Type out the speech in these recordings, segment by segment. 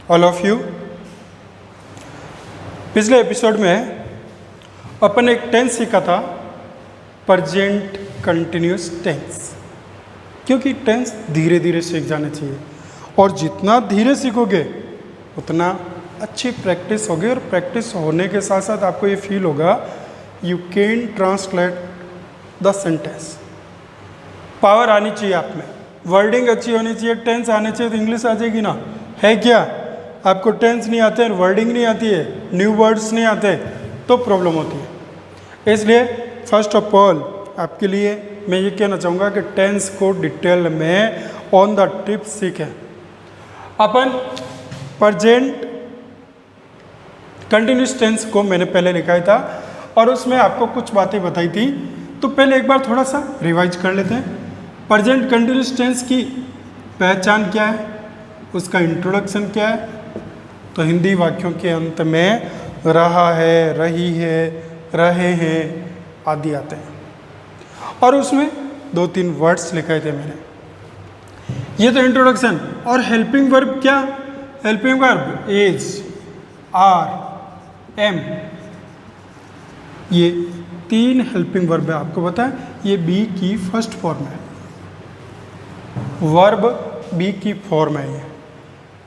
All of you. पिछले episode में अपन एक टेंस सीखा था, प्रेजेंट कंटिन्यूस टेंस। क्योंकि टेंस धीरे धीरे सीख जाने चाहिए और जितना धीरे सीखोगे उतना अच्छी प्रैक्टिस होगी, और प्रैक्टिस होने के साथ साथ आपको ये फील होगा you can translate the sentence. Power आनी चाहिए आप में, वर्डिंग अच्छी होनी चाहिए, टेंस आने चाहिए तो इंग्लिश आ जाएगी ना। है क्या? आपको टेंस नहीं आते, वर्डिंग नहीं आती है, न्यू वर्ड्स नहीं आते तो प्रॉब्लम होती है। इसलिए फर्स्ट ऑफ ऑल आपके लिए मैं ये कहना चाहूँगा कि टेंस को डिटेल में ऑन द टिप सीखें। अपन प्रेजेंट कंटिन्यूस टेंस को मैंने पहले लिखा था और उसमें आपको कुछ बातें बताई थी, तो पहले एक बार थोड़ा सा रिवाइज कर लेते हैं। प्रेजेंट कंटिन्यूस टेंस की पहचान क्या है, उसका इंट्रोडक्शन क्या है। तो हिंदी वाक्यों के अंत में रहा है, रही है, रहे हैं आदि आते हैं, और उसमें 2-3 वर्ड्स लिखे थे मैंने। ये तो इंट्रोडक्शन। और हेल्पिंग वर्ब क्या? Helping verb is, are, am, ये 3 हेल्पिंग वर्ब है। आपको पता है ये बी की फर्स्ट फॉर्म है, वर्ब बी की फॉर्म है। ये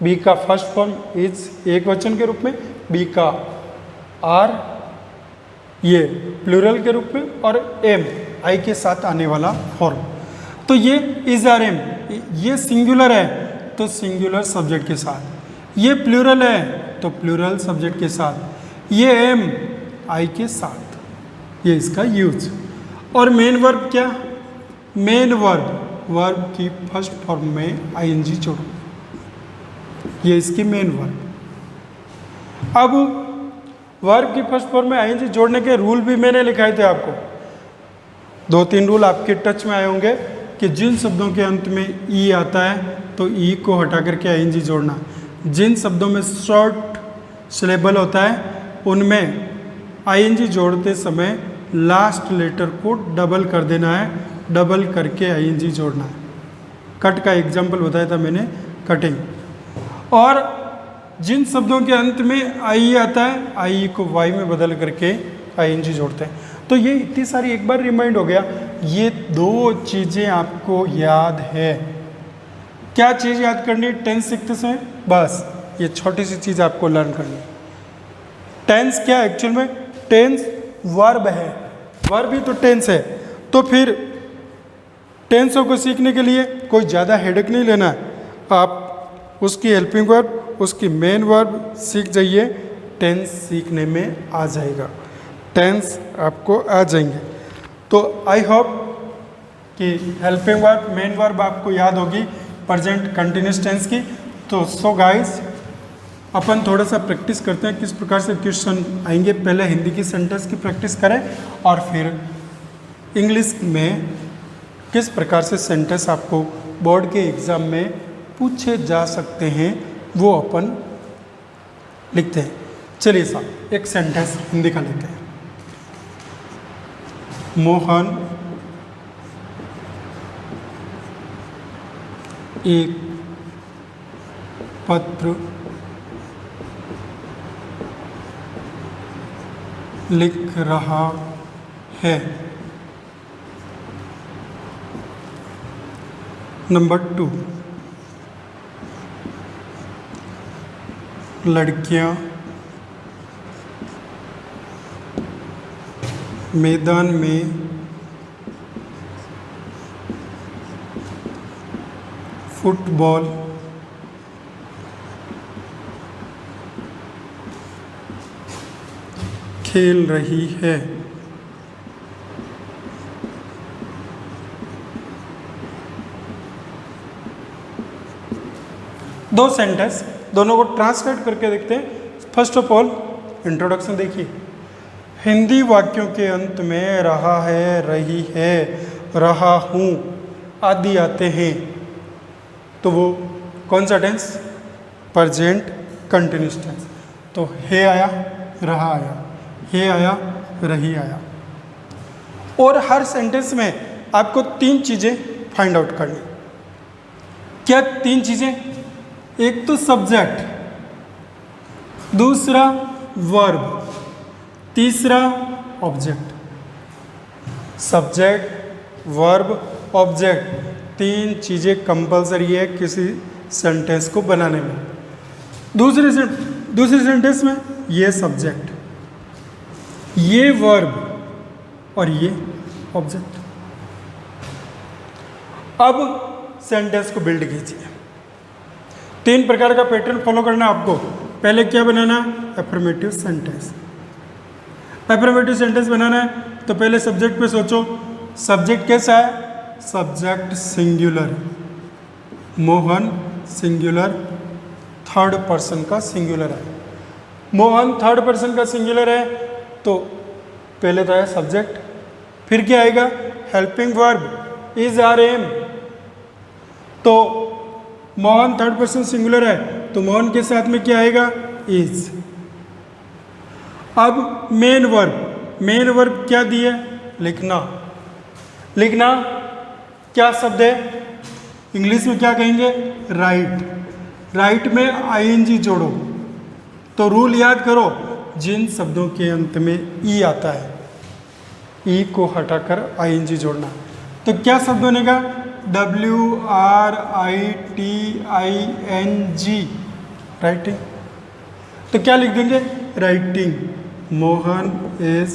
बी का फर्स्ट फॉर्म इज एक वचन के रूप में, बी का आर ये प्लूरल के रूप में, और एम आई के साथ आने वाला फॉर्म। तो ये इज आर एम, ये सिंगुलर है तो सिंगुलर सब्जेक्ट के साथ, ये प्लूरल है तो प्लूरल सब्जेक्ट के साथ, ये एम आई के साथ, ये इसका यूज। और मेन वर्ब क्या? मेन वर्ब वर्ब की फर्स्ट फॉर्म में आईएनजी जोड़ो, ये इसकी मेन वर्ब। अब वर्ब की फर्स्ट फॉर्म में आईएनजी जोड़ने के रूल भी मैंने लिखाए थे आपको। 2-3 रूल आपके टच में आए होंगे कि जिन शब्दों के अंत में ई आता है तो ई को हटा करके आईएनजी जोड़ना, जिन शब्दों में शॉर्ट सिलेबल होता है उनमें आईएनजी जोड़ते समय लास्ट लेटर को डबल कर देना है, डबल करके आईएनजी जोड़ना है। कट का एग्जाम्पल बताया था मैंने, कटिंग। और जिन शब्दों के अंत में आई आता है, आई को वाई में बदल करके आईएनजी जोड़ते हैं। तो ये इतनी सारी, एक बार रिमाइंड हो गया, ये 2 चीज़ें आपको याद है। क्या चीज़ याद करनी है टेंस सीखते समय? बस ये छोटी सी चीज़ आपको लर्न करनी है। टेंस क्या है एक्चुअल में? टेंस वर्ब है, वर्ब ही तो टेंस है। तो फिर टेंसों को सीखने के लिए कोई ज़्यादा हेडेक नहीं लेना है, आप उसकी हेल्पिंग वर्ब, उसकी मेन वर्ब सीख जाइए, टेंस सीखने में आ जाएगा, टेंस आपको आ जाएंगे। तो आई होप कि हेल्पिंग वर्ब, मेन वर्ब आपको याद होगी प्रेजेंट कंटिन्यूस टेंस की। तो सो गाइस, अपन थोड़ा सा प्रैक्टिस करते हैं किस प्रकार से क्वेश्चन आएंगे। पहले हिंदी की सेंटेंस की प्रैक्टिस करें और फिर इंग्लिश में किस प्रकार से सेंटेंस आपको बोर्ड के एग्ज़ाम में पूछे जा सकते हैं वो अपन लिखते हैं। चलिए साहब, एक सेंटेंस हिंदी का लेते हैं। मोहन एक पत्र लिख रहा है। नंबर 2, लड़कियां मैदान में फुटबॉल खेल रही है। दो सेंटेंस, दोनों को ट्रांसलेट करके देखते हैं। फर्स्ट ऑफ ऑल इंट्रोडक्शन देखिए। हिंदी वाक्यों के अंत में रहा है, रही है, रहा हूँ आदि आते हैं तो वो कौन सा टेंस? Present continuous tense. तो है आया, रहा आया, है आया, रही आया। और हर सेंटेंस में आपको 3 चीज़ें फाइंड आउट करनी। क्या 3 चीज़ें? एक तो सब्जेक्ट, दूसरा वर्ब, तीसरा ऑब्जेक्ट। सब्जेक्ट, वर्ब, ऑब्जेक्ट, तीन चीज़ें कंपलसरी है किसी सेंटेंस को बनाने में। दूसरे सेंटेंस में ये सब्जेक्ट, ये वर्ब और ये ऑब्जेक्ट। अब सेंटेंस को बिल्ड कीजिए। तीन प्रकार का पैटर्न फॉलो करना आपको। पहले क्या बनाना? Affirmative sentence. एफर्मेटिव सेंटेंस बनाना है तो पहले सब्जेक्ट पे सोचो। सब्जेक्ट कैसा है? Subject singular, Mohan singular, third person का सिंगुलर है। मोहन थर्ड पर्सन का सिंगुलर है तो पहले तो है सब्जेक्ट, फिर क्या आएगा? Helping verb, is are am. तो मोहन थर्ड पर्सन सिंगुलर है तो मोहन के साथ में क्या आएगा? इज। अब मेन वर्ब क्या दिए? लिखना। लिखना क्या शब्द है? इंग्लिश में क्या कहेंगे? राइट। राइट में आईएनजी जोड़ो। तो रूल याद करो, जिन शब्दों के अंत में ई आता है, ई को हटाकर आईएनजी जोड़ना। तो क्या शब्द बनेगा? WRITING, writing. तो क्या लिख देंगे? राइटिंग। Mohan is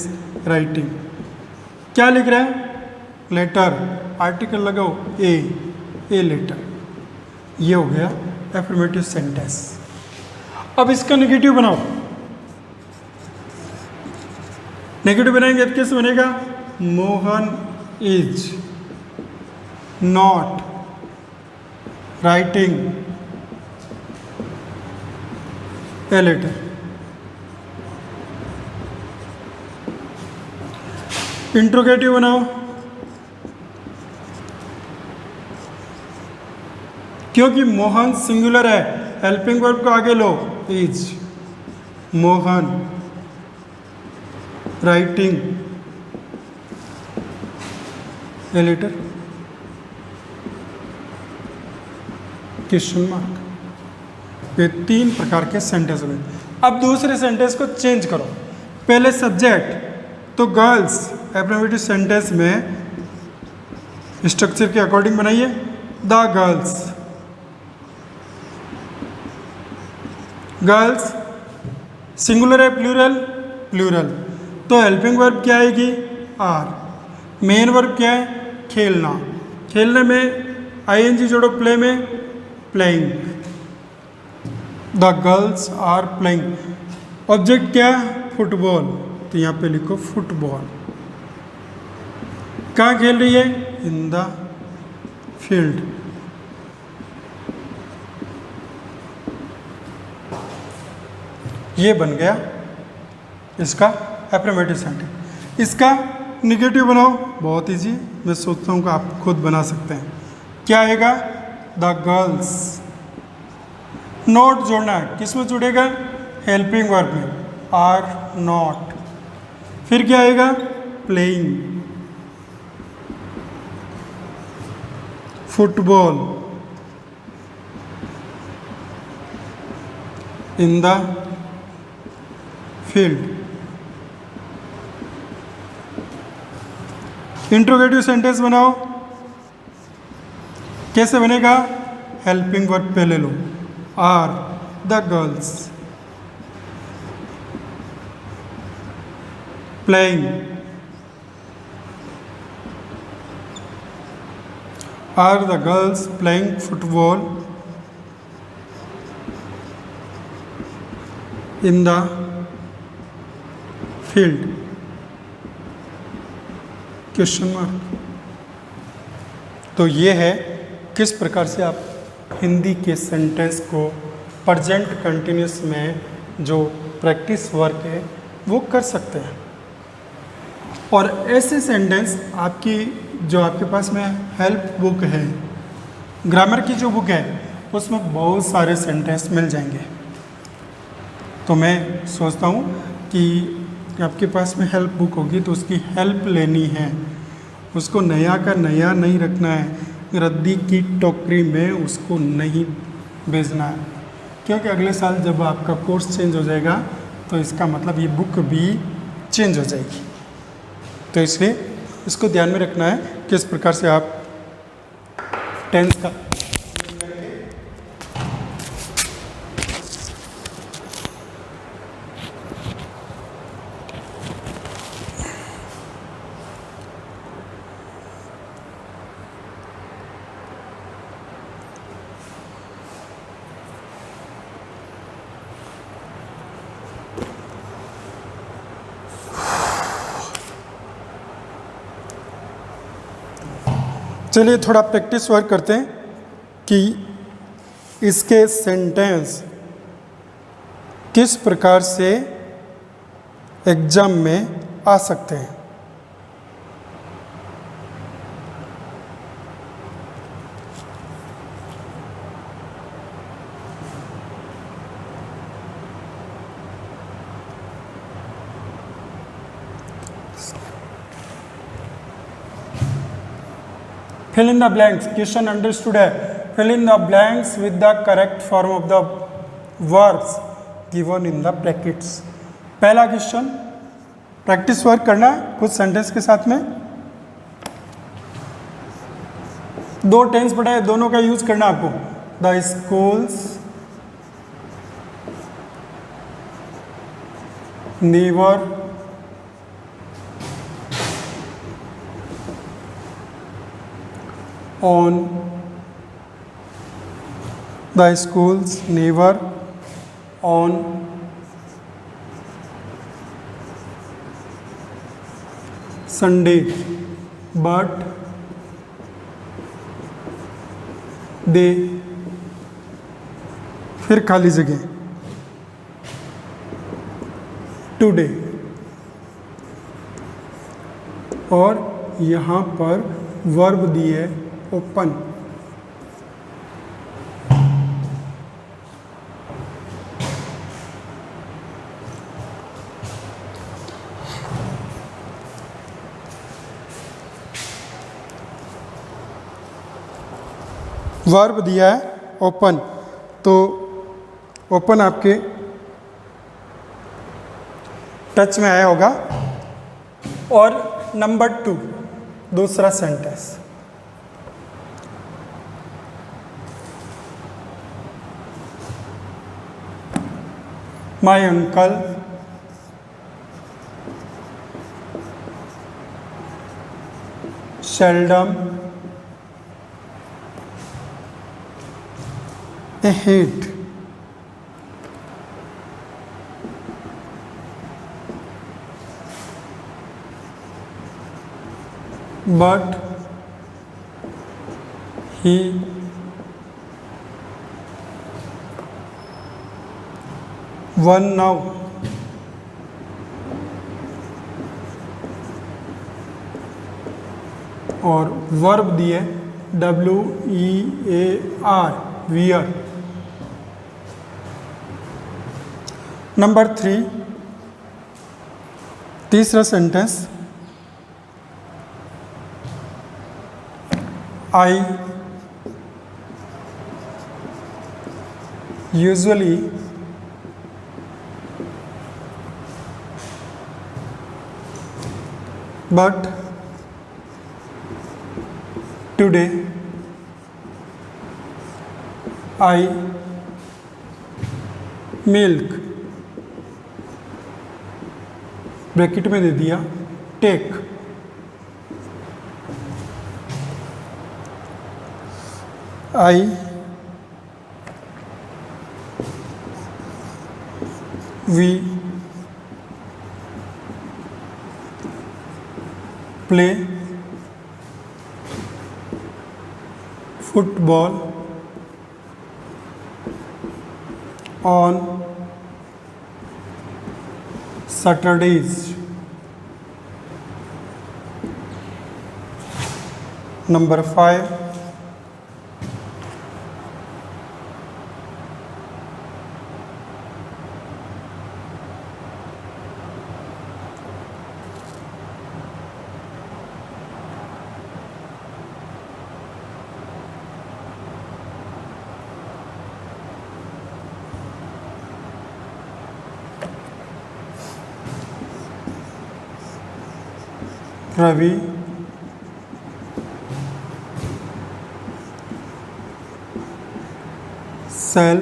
writing. क्या लिख रहे हैं? लेटर। आर्टिकल लगाओ ए लेटर। ये हो गया एफर्मेटिव सेंटेंस। अब इसका नेगेटिव बनाओ। नेगेटिव बनाएंगे तो कैसे बनेगा? Mohan is not writing a letter. Interrogative बनाओ। क्योंकि मोहन सिंगुलर है, हेल्पिंग वर्ब को आगे लो, is. Mohan writing a letter, question mark. ये तीन प्रकार के सेंटेंस हुए। अब दूसरे सेंटेंस को चेंज करो। पहले सब्जेक्ट तो गर्ल्स, एफर्मेटिव सेंटेंस में स्ट्रक्चर के अकॉर्डिंग बनाइए। द गर्ल्स, गर्ल्स सिंगुलर है, प्लूरल, प्लूरल। तो हेल्पिंग वर्ब क्या आएगी? आर। मेन वर्ब क्या है? खेलना। खेलने में आईएनजी जोड़ो, प्ले में playing. The girls are playing. Object क्या है? फुटबॉल, तो यहाँ पे लिखो फुटबॉल। कहाँ खेल रही है? इन द फील्ड। ये बन गया इसका एफर्मेटिव सेंटेंस। इसका निगेटिव बनाओ, बहुत इजी। मैं सोचता हूँ कि आप खुद बना सकते हैं। क्या आएगा? The girls. नॉट जोड़ना है, किस में जुड़ेगा? हेल्पिंग वर्ब में, आर नॉट। फिर क्या आएगा? Playing football in the field. Interrogative sentence बनाओ। कैसे बनेगा? हेल्पिंग वर्ब पहले लो, are the girls playing, are the girls playing football in the field, question mark. तो ये है किस प्रकार से आप हिंदी के सेंटेंस को प्रेजेंट कंटिन्यूस में जो प्रैक्टिस वर्क है वो कर सकते हैं। और ऐसे सेंटेंस आपकी जो आपके पास में हेल्प बुक है, ग्रामर की जो बुक है, उसमें बहुत सारे सेंटेंस मिल जाएंगे। तो मैं सोचता हूँ कि आपके पास में हेल्प बुक होगी तो उसकी हेल्प लेनी है। उसको नया का नया नहीं रखना है, रद्दी की टोकरी में उसको नहीं भेजना है। क्योंकि अगले साल जब आपका कोर्स चेंज हो जाएगा तो इसका मतलब ये बुक भी चेंज हो जाएगी। तो इसलिए इसको ध्यान में रखना है किस प्रकार से आप टेंस का चलिए थोड़ा प्रैक्टिस वर्क करते हैं कि इसके सेंटेंस किस प्रकार से एग्जाम में आ सकते हैं। Fill in the blanks, question understood है। Fill in the blanks with the correct form of the verbs given in the brackets. पहला क्वेश्चन, प्रैक्टिस वर्क करना है कुछ सेंटेंस के साथ में। दो टेंस पढ़ा है, दोनों का यूज करना आपको। The schools never on the schools never on Sunday but they, फिर खाली जगह टुडे, और यहाँ पर वर्ब दिए ओपन। वर्ब दिया है ओपन, तो ओपन आपके टच में आया होगा। और नंबर 2 दूसरा sentence, My uncle seldom ate but he won now। और वर्ब दिए WEAR वियर। नंबर 3 तीसरा sentence, I usually but today I milk, bracket में दे दिया take. I we play football on Saturdays। Number 5 Ravi sell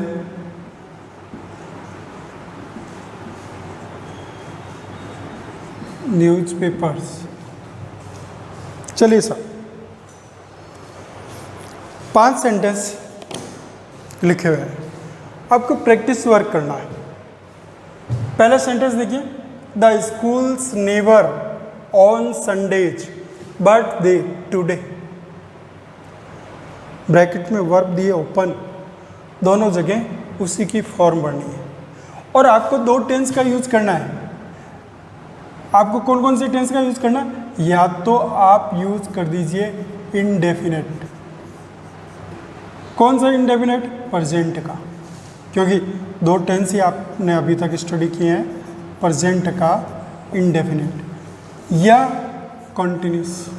newspapers. चलिए sir, 5 sentence लिखे हुए हैं, आपको प्रैक्टिस वर्क करना है। पहला सेंटेंस देखिए, the schools never on Sundays but they today. Bracket में वर्ब दिए ओपन, दोनों जगह उसी की फॉर्म भरनी है। और आपको 2 टेंस का यूज करना है। आपको कौन कौन से टेंस का यूज करना है? या तो आप यूज कर दीजिए इनडेफिनेट। कौन सा इनडेफिनेट? प्रेजेंट का, क्योंकि 2 टेंस ही आपने अभी तक स्टडी किए हैं, प्रेजेंट का इनडेफिनेट, या कॉन्टिन्यूस।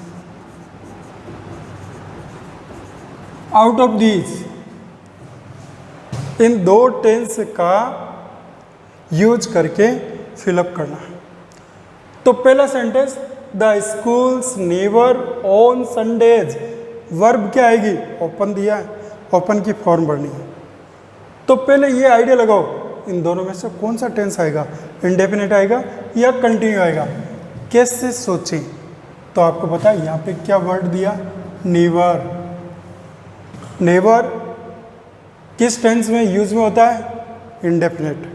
आउट ऑफ दीज इन 2 टेंस का यूज करके फिलअप करना है। तो पहला सेंटेंस, the schools never on Sundays, verb क्या आएगी? ओपन दिया है, ओपन की फॉर्म भरनी है। तो पहले ये आइडिया लगाओ, इन दोनों में से कौन सा टेंस आएगा? इंडेफिनिट आएगा या कंटिन्यू आएगा? कैसे सोचें? तो आपको पता है यहाँ पे क्या वर्ड दिया? नेवर। नेवर किस टेंस में यूज में होता है? इंडेफिनिट।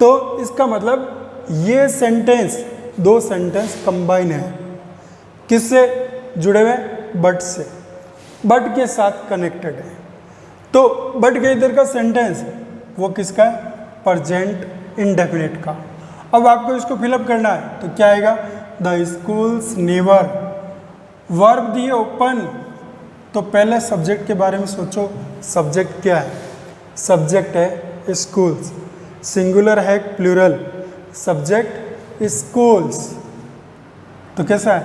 तो इसका मतलब ये सेंटेंस, 2 सेंटेंस कंबाइन है। किससे जुड़े हुए? बट से, बट के साथ कनेक्टेड है। तो बट के इधर का सेंटेंस वो किसका है? प्रेजेंट इंडेफिनिट का। अब आपको इसको फिलअप करना है, तो क्या आएगा? द स्कूल्स नेवर, वर्ब दिए ओपन। तो पहले सब्जेक्ट के बारे में सोचो, सब्जेक्ट क्या है? सब्जेक्ट है स्कूल्स, सिंगुलर है प्लूरल, सब्जेक्ट स्कूल्स, तो कैसा है?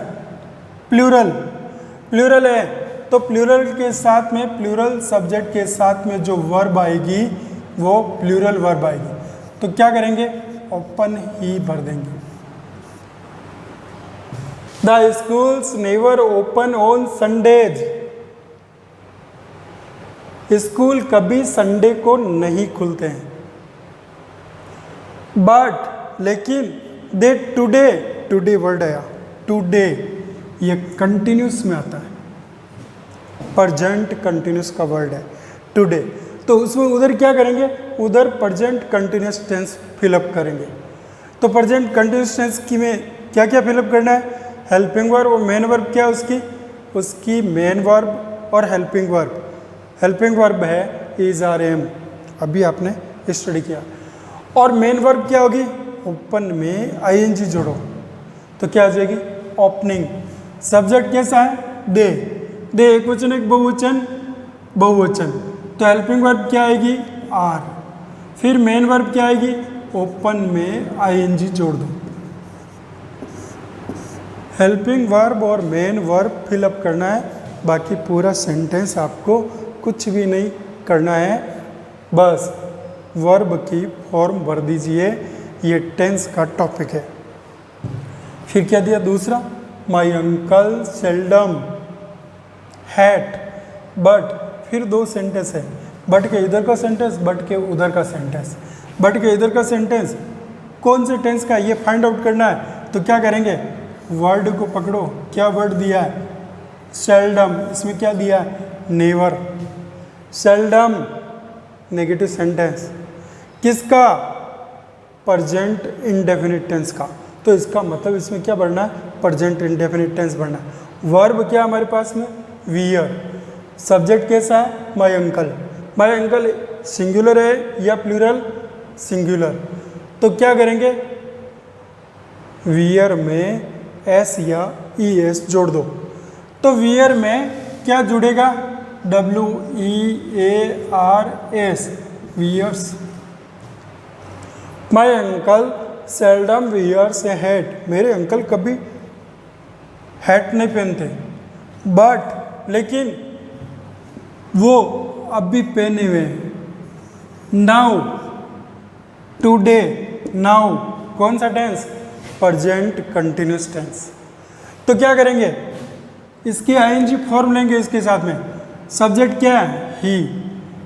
प्लूरल। प्लूरल है तो प्लूरल के साथ में, प्लूरल सब्जेक्ट के साथ में जो वर्ब आएगी वो प्लूरल वर्ब आएगी। तो क्या करेंगे? ओपन ही भर देंगे। The schools never open on Sundays, school कभी संडे को नहीं खुलते हैं। बट लेकिन दे टुडे, टुडे वर्ड आया, टुडे ये कंटिन्यूस में आता है, प्रेजेंट कंटिन्यूस का वर्ड है टुडे। तो उसमें उधर क्या करेंगे? उधर प्रेजेंट कंटिन्यूस टेंस फिलअप करेंगे। तो प्रेजेंट कंटिन्यूस टेंस की में क्या क्या फिलअप करना है? हेल्पिंग वर्ब और मेन वर्ब क्या उसकी? उसकी मेन वर्ब और हेल्पिंग वर्ब। हेल्पिंग वर्ब है इज आर एम, अभी आपने स्टडी किया। और मेन वर्ब क्या होगी? ओपन में आईएनजी जोड़ो तो क्या आ जाएगी? ओपनिंग। सब्जेक्ट कैसा है? दे। दे एक वचन एक बहुवचन? बहुवचन। तो हेल्पिंग वर्ब क्या आएगी? आर। फिर मेन वर्ब क्या आएगी? ओपन में आईएनजी जोड़ दो। हेल्पिंग वर्ब और मेन वर्ब फिलअप करना है, बाकी पूरा सेंटेंस आपको कुछ भी नहीं करना है, बस वर्ब की फॉर्म भर दीजिए। ये टेंस का टॉपिक है। फिर क्या दिया दूसरा? My uncle seldom hat but, फिर 2 सेंटेंस है, बट के इधर का सेंटेंस, बट के उधर का सेंटेंस। बट के इधर का सेंटेंस कौन से टेंस का, ये फाइंड आउट करना है। तो क्या करेंगे? वर्ड को पकड़ो, क्या वर्ड दिया है? सेल्डम। इसमें क्या दिया है? नेवर। सेल्डम नेगेटिव सेंटेंस किसका? प्रेजेंट इंडेफिनिट टेंस का। तो इसका मतलब इसमें क्या बढ़ना है? प्रेजेंट इंडेफिनिट टेंस बढ़ना है। वर्ब क्या हमारे पास में? वियर। सब्जेक्ट कैसा है? My uncle. My uncle singular है या प्लूरल? सिंगुलर। तो क्या करेंगे? वियर में एस या ई एस जोड़ दो। तो वियर में क्या जुड़ेगा? WEARS, wears. My uncle seldom wears a hat, मेरे अंकल कभी हैट नहीं पहनते, बट लेकिन वो अभी पहने हुए हैं। नाउ, टुडे, नाउ कौन सा टेंस? Present continuous tense. तो क्या करेंगे, इसकी आईएनजी फॉर्म लेंगे इसके साथ में। सब्जेक्ट क्या है,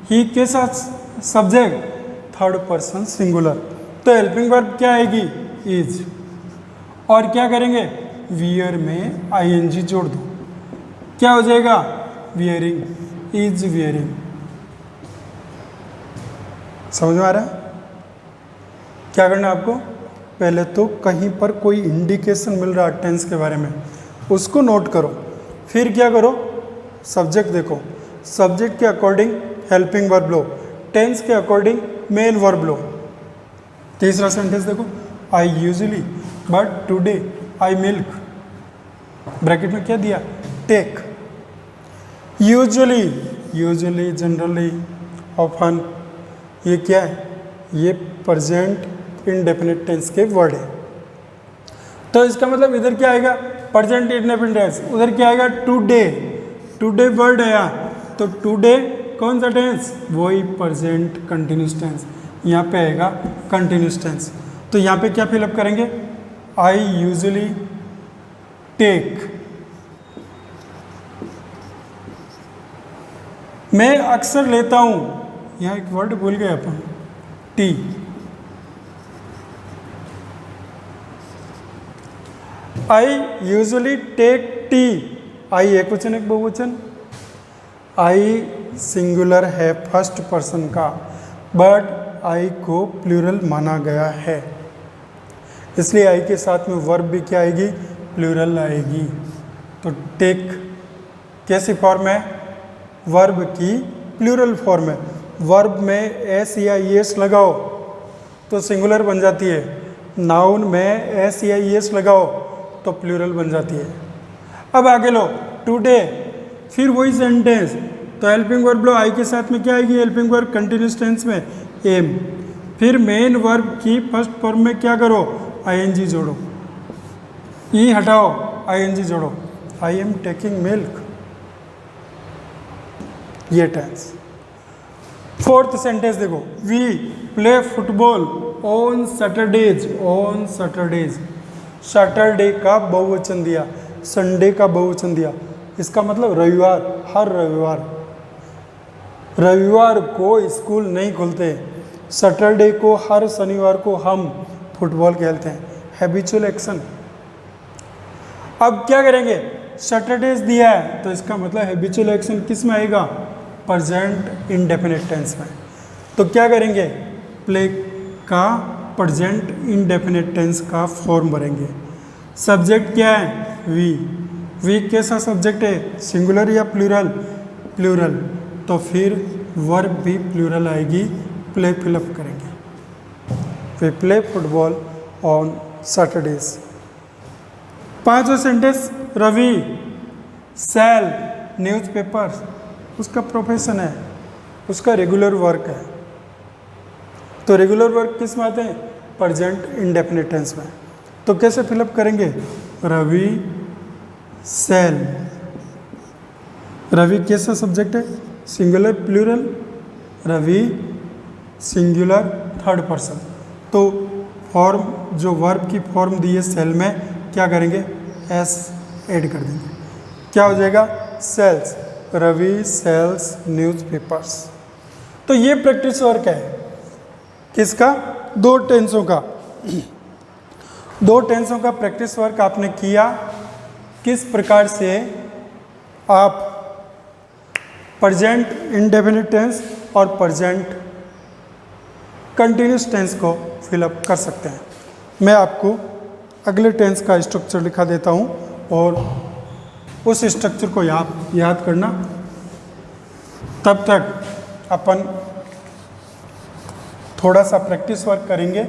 ही के साथ सब्जेक्ट थर्ड पर्सन सिंगुलर, तो हेल्पिंग वर्ब क्या आएगी, इज। और क्या करेंगे, वियर में आईएनजी जोड़ दो, क्या हो जाएगा, वियरिंग, इज वियरिंग। समझ में आ रहा है? क्या करना है आपको, पहले तो कहीं पर कोई इंडिकेशन मिल रहा है टेंस के बारे में, उसको नोट करो। फिर क्या करो, सब्जेक्ट देखो, सब्जेक्ट के अकॉर्डिंग हेल्पिंग वर्ब लो, टेंस के अकॉर्डिंग मेन वर्ब लो। तीसरा सेंटेंस देखो, I usually but today I milk, bracket में क्या दिया, take. Usually, usually, generally, often, ये क्या है, ये प्रेजेंट इंडेफिनिट टेंस के वर्ड है। तो इसका मतलब इधर क्या आएगा, प्रेजेंट इंडेफिनिट टेंस, उधर क्या आएगा, टुडे। टुडे वर्ड है यहाँ, तो टुडे कौन सा टेंस, वही प्रेजेंट कंटिन्यूस टेंस, यहाँ पे आएगा कंटिन्यूस टेंस। तो यहाँ पे क्या फिलअप करेंगे, आई यूजुअली टेक, मैं अक्सर लेता हूँ, यहाँ एक वर्ड भूल गए अपन, tea. I usually take tea, I एक वचन एक बहुवचन, आई सिंगुलर है फर्स्ट पर्सन का, बट आई को प्लूरल माना गया है, इसलिए आई के साथ में वर्ब भी क्या आएगी, प्लूरल आएगी। तो टेक कैसी फॉर्म है, वर्ब की प्लूरल फॉर्म है। वर्ब में एस या एस लगाओ तो सिंगुलर बन जाती है, नाउन में एस या एस लगाओ तो प्लूरल बन जाती है। अब आगे लो, टुडे, फिर वही सेंटेंस, तो हेल्पिंग वर्ब लो, आई के साथ में क्या आएगी, हेल्पिंग वर्ब कंटिन्यूस टेंस में एम, फिर मेन वर्ब की फर्स्ट फॉर्म में क्या करो, आईएनजी जोड़ो, ई हटाओ, आईएनजी जोड़ो, आई एम टेकिंग मिल्क, ये टेंस। फोर्थ सेंटेंस देखो, we play football on Saturdays, on Saturdays, Saturday का बहुवचन दिया, संडे का बहुवचन दिया, इसका मतलब रविवार, हर रविवार। रविवार को स्कूल नहीं खुलते, सैटरडे को, हर शनिवार को हम फुटबॉल खेलते हैं, हैबिचुअल एक्शन। अब क्या करेंगे, सैटरडेज दिया है तो इसका मतलब हैबिचुअल एक्शन किस में आएगा, प्रेजेंट इंडेफिनिट टेंस में। तो क्या करेंगे, प्ले का प्रेजेंट इंडेफिनिट टेंस का फॉर्म भरेंगे। सब्जेक्ट क्या है, वी कैसा सब्जेक्ट है, सिंगुलर या प्लूरल, प्लूरल, तो फिर वर्ब भी प्लूरल आएगी, प्ले फिलअप करेंगे, we play football on Saturdays. पांचवा सेंटेंस, रवि सेल न्यूज़पेपर्स, उसका प्रोफेशन है, उसका रेगुलर वर्क है। तो रेगुलर वर्क किस में आते हैं, प्रेजेंट इंडेफिनिट टेंस में। तो कैसे फिलअप करेंगे, रवि सेल, रवि कैसा सब्जेक्ट है, singular plural, Ravi singular third person. तो फॉर्म जो वर्ब की फॉर्म दी है सेल में, क्या करेंगे, एस ऐड कर देंगे, क्या हो जाएगा, सेल्स, रवि सेल्स न्यूज़पेपर्स। तो ये प्रैक्टिस वर्क है किसका, दो टेंसों का। दो टेंसों का प्रैक्टिस वर्क आपने किया, किस प्रकार से आप प्रेजेंट इंडेफिनिट टेंस और प्रेजेंट कंटिन्यूस टेंस को फिलअप कर सकते हैं। मैं आपको अगले टेंस का स्ट्रक्चर लिखा देता हूँ और उस स्ट्रक्चर को याद करना। तब तक अपन थोड़ा सा प्रैक्टिस वर्क करेंगे।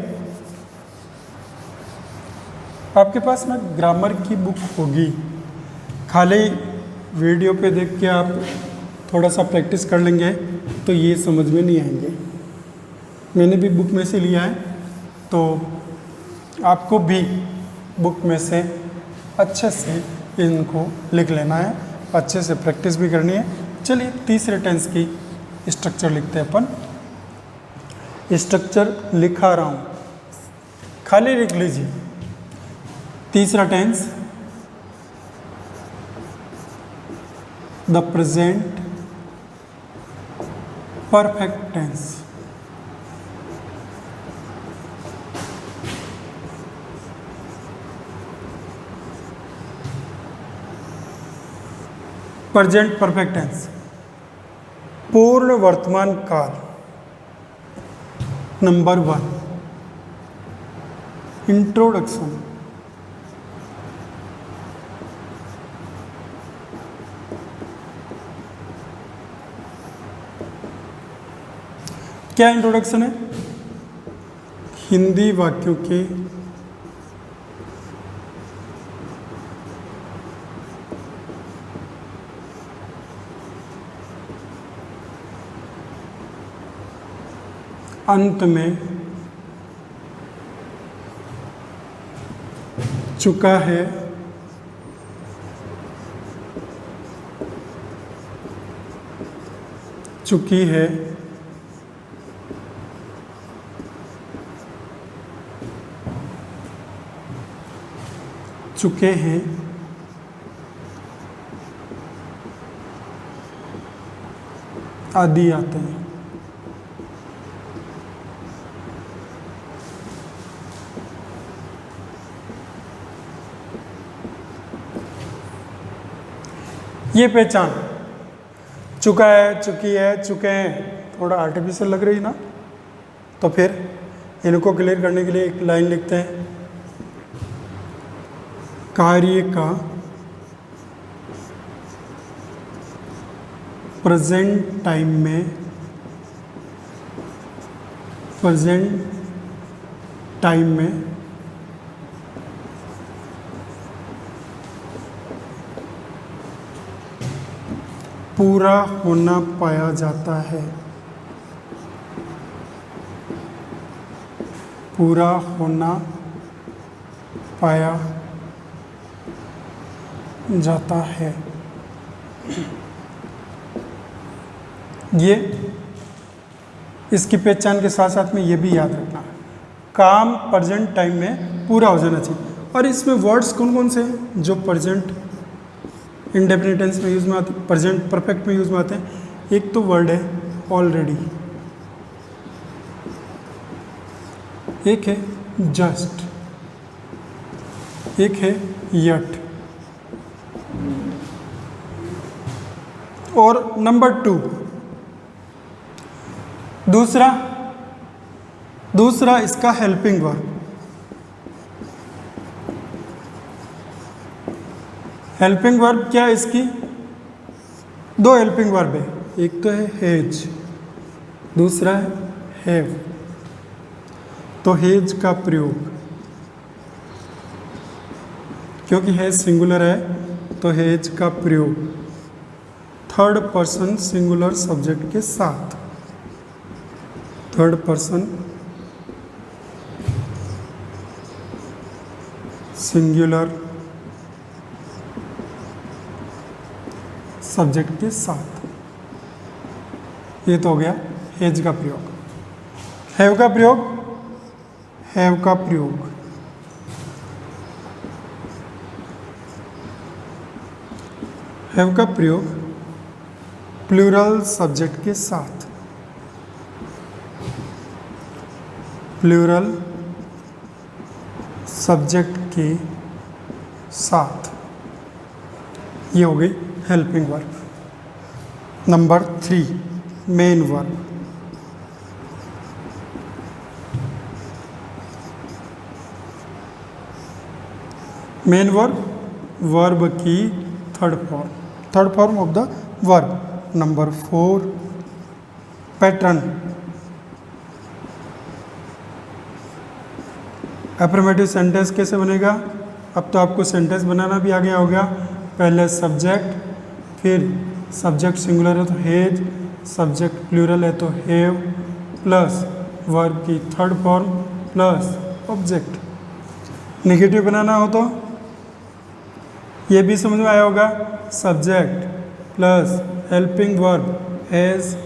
आपके पास में ग्रामर की बुक होगी, खाली वीडियो पे देख के आप थोड़ा सा प्रैक्टिस कर लेंगे तो ये समझ में नहीं आएंगे। मैंने भी बुक में से लिया है, तो आपको भी बुक में से अच्छे से इनको लिख लेना है, अच्छे से प्रैक्टिस भी करनी है। चलिए तीसरे टेंस की स्ट्रक्चर लिखते हैं अपन। स्ट्रक्चर लिखा रहा हूँ, खाली लिख लीजिए। तीसरा tense, the present perfect tense. Present perfect tense, पूर्ण वर्तमान काल। Number 1, introduction. क्या इंट्रोडक्शन है? हिंदी वाक्यों के अंत में चुका है, चुकी है, चुके हैं, आदि आते हैं। ये पहचान, चुका है, चुकी है, चुके हैं, थोड़ा आर्टिफिशियल लग रही ना, तो फिर इनको क्लियर करने के लिए एक लाइन लिखते हैं। कार्य का प्रेजेंट टाइम में, प्रेजेंट टाइम में पूरा होना पाया जाता है, पूरा होना पाया जाता है। ये इसकी पहचान के साथ साथ में ये भी याद रखना, काम प्रेजेंट टाइम में पूरा हो जाना चाहिए। और इसमें वर्ड्स कौन कौन से हैं जो प्रेजेंट इंडेफिनिट टेंस में यूज़ में आते हैं, प्रेजेंट परफेक्ट में यूज़ में आते हैं? एक तो वर्ड है ऑलरेडी, एक है जस्ट, एक है यट, और नंबर 2 दूसरा इसका हेल्पिंग वर्ब। हेल्पिंग वर्ब क्या है इसकी? 2 हेल्पिंग वर्ब है, एक तो है हैज, दूसरा है हैव। तो हैज का प्रयोग, क्योंकि हैज सिंगुलर है तो हैज का प्रयोग थर्ड पर्सन सिंगुलर सब्जेक्ट के साथ, थर्ड पर्सन सिंगुलर सब्जेक्ट के साथ। ये तो हो गया हैज का प्रयोग। हैव का प्रयोग, हैव का प्रयोग हैव का प्रयोग प्लूरल सब्जेक्ट के साथ, प्लूरल सब्जेक्ट के साथ। ये हो गई helping verb. Number 3, main verb. Main verb, verb की third form of the verb. Number 4, pattern. Affirmative sentence कैसे बनेगा? अब तो आपको सेंटेंस बनाना भी आ गया होगा। पहले सब्जेक्ट, फिर सब्जेक्ट सिंगुलर है तो हैज, सब्जेक्ट प्लूरल है तो हैव, प्लस वर्ब की third form plus object. Negative बनाना हो तो ये भी समझ में आया होगा, subject plus helping verb has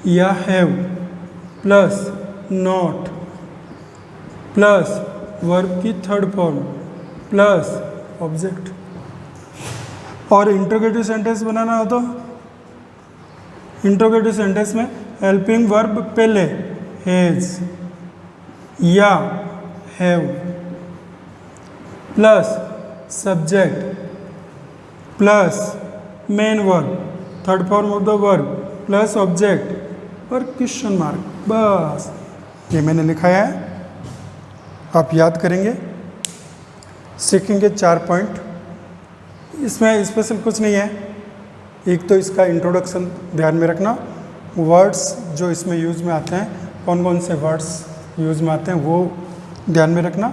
या have plus not plus verb की थर्ड फॉर्म प्लस ऑब्जेक्ट। और इंट्रोगेटिव सेंटेंस बनाना हो तो इंट्रोगेटिव सेंटेंस में हेल्पिंग वर्ब पहले हैज या have plus subject plus main verb, third form of the verb plus object और क्वेश्चन मार्क, बस ये मैंने लिखाया है। आप याद करेंगे, सीखेंगे 4 पॉइंट। इसमें स्पेशल कुछ नहीं है। एक तो इसका इंट्रोडक्शन ध्यान में रखना, वर्ड्स जो इसमें यूज़ में आते हैं, कौन कौन से वर्ड्स यूज़ में आते हैं वो ध्यान में रखना।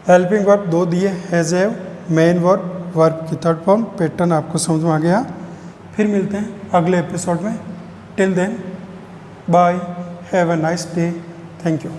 हेल्पिंग वर्ब 2 दिए, has have, main verb, verb की थर्ड फॉर्म, पैटर्न आपको समझ में आ गया। फिर मिलते हैं अगले एपिसोड में। Till then bye, have a nice day, thank you.